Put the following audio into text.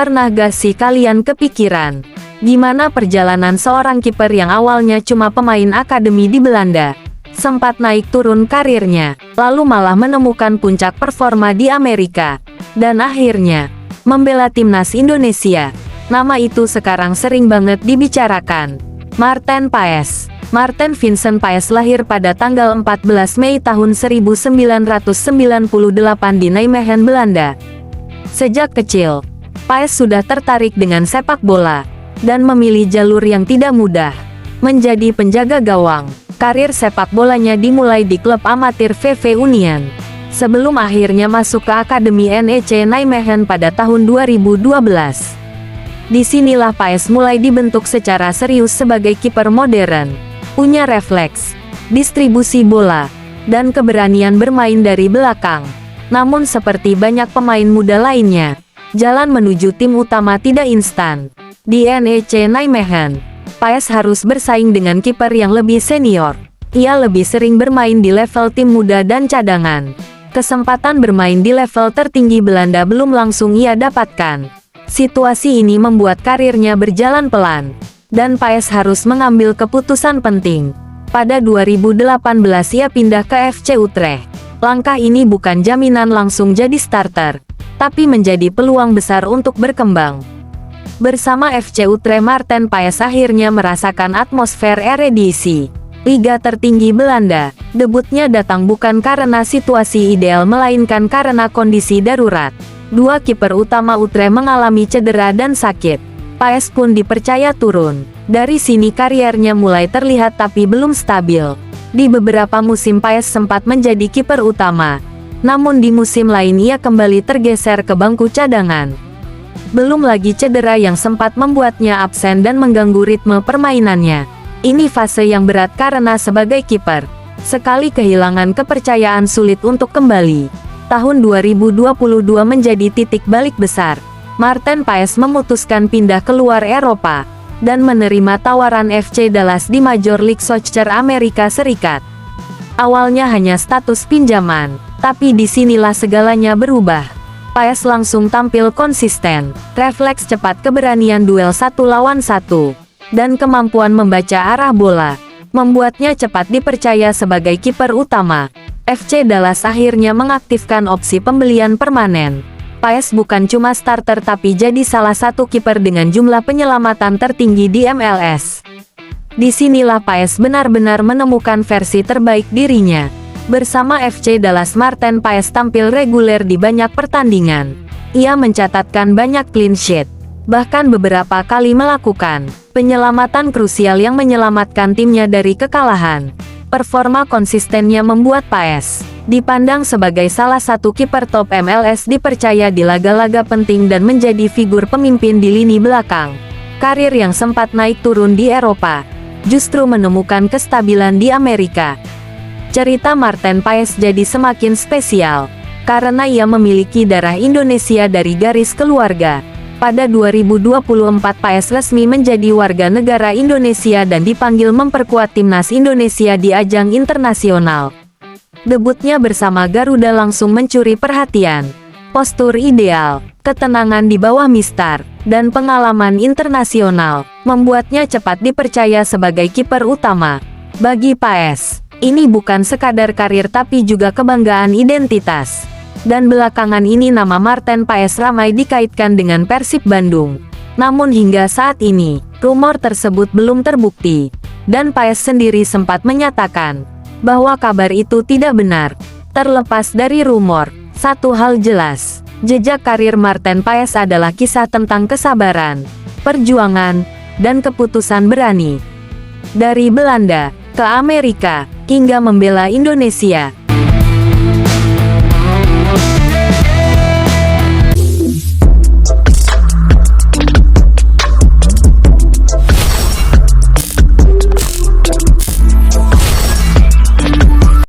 Pernah gak sih kalian kepikiran, gimana perjalanan seorang kiper yang awalnya cuma pemain akademi di Belanda, sempat naik turun karirnya, lalu malah menemukan puncak performa di Amerika, dan akhirnya membela timnas Indonesia. Nama itu sekarang sering banget dibicarakan. Maarten Paes. Maarten Vincent Paes lahir pada tanggal 14 Mei tahun 1998 di Nijmegen, Belanda. Sejak kecil, Paes sudah tertarik dengan sepak bola, dan memilih jalur yang tidak mudah, menjadi penjaga gawang. Karir sepak bolanya dimulai di klub amatir VV Union, sebelum akhirnya masuk ke Akademi NEC Nijmegen pada tahun 2012. Disinilah Paes mulai dibentuk secara serius sebagai kiper modern, punya refleks, distribusi bola, dan keberanian bermain dari belakang. Namun seperti banyak pemain muda lainnya, jalan menuju tim utama tidak instan. Di NEC Nijmegen, Paes harus bersaing dengan kiper yang lebih senior. Ia lebih sering bermain di level tim muda dan cadangan. Kesempatan bermain di level tertinggi Belanda belum langsung ia dapatkan. Situasi ini membuat karirnya berjalan pelan, dan Paes harus mengambil keputusan penting. Pada 2018 ia pindah ke FC Utrecht. Langkah ini bukan jaminan langsung jadi starter, tapi menjadi peluang besar untuk berkembang. Bersama FC Utrecht, Maarten Paes akhirnya merasakan atmosfer Eredivisie, liga tertinggi Belanda. Debutnya datang bukan karena situasi ideal melainkan karena kondisi darurat. Dua kiper utama Utrecht mengalami cedera dan sakit. Paes pun dipercaya turun. Dari sini kariernya mulai terlihat tapi belum stabil. Di beberapa musim Paes sempat menjadi kiper utama, namun di musim lain ia kembali tergeser ke bangku cadangan. Belum lagi cedera yang sempat membuatnya absen dan mengganggu ritme permainannya. Ini fase yang berat karena sebagai kiper, sekali kehilangan kepercayaan sulit untuk kembali. Tahun 2022 menjadi titik balik besar. Maarten Paes memutuskan pindah keluar Eropa, dan menerima tawaran FC Dallas di Major League Soccer Amerika Serikat. Awalnya hanya status pinjaman, tapi disinilah segalanya berubah. Paes langsung tampil konsisten, refleks cepat, keberanian duel 1 lawan 1, dan kemampuan membaca arah bola, membuatnya cepat dipercaya sebagai kiper utama. FC Dallas akhirnya mengaktifkan opsi pembelian permanen. Paes bukan cuma starter tapi jadi salah satu kiper dengan jumlah penyelamatan tertinggi di MLS. Disinilah Paes benar-benar menemukan versi terbaik dirinya. Bersama FC Dallas, Maarten Paes tampil reguler di banyak pertandingan. Ia mencatatkan banyak clean sheet, bahkan beberapa kali melakukan penyelamatan krusial yang menyelamatkan timnya dari kekalahan. Performa konsistennya membuat Paes dipandang sebagai salah satu kiper top MLS, dipercaya di laga-laga penting dan menjadi figur pemimpin di lini belakang. Karir yang sempat naik turun di Eropa, justru menemukan kestabilan di Amerika. Cerita Maarten Paes jadi semakin spesial, karena ia memiliki darah Indonesia dari garis keluarga. Pada 2024 Paes resmi menjadi warga negara Indonesia dan dipanggil memperkuat timnas Indonesia di ajang internasional. Debutnya bersama Garuda langsung mencuri perhatian. Postur ideal, ketenangan di bawah mistar, dan pengalaman internasional membuatnya cepat dipercaya sebagai kiper utama. Bagi Paes, ini bukan sekadar karir tapi juga kebanggaan identitas. Dan belakangan ini nama Maarten Paes ramai dikaitkan dengan Persib Bandung. Namun hingga saat ini, rumor tersebut belum terbukti. Dan Paes sendiri sempat menyatakan bahwa kabar itu tidak benar. Terlepas dari rumor, satu hal jelas, jejak karir Maarten Paes adalah kisah tentang kesabaran, perjuangan, dan keputusan berani. Dari Belanda ke Amerika, hingga membela Indonesia,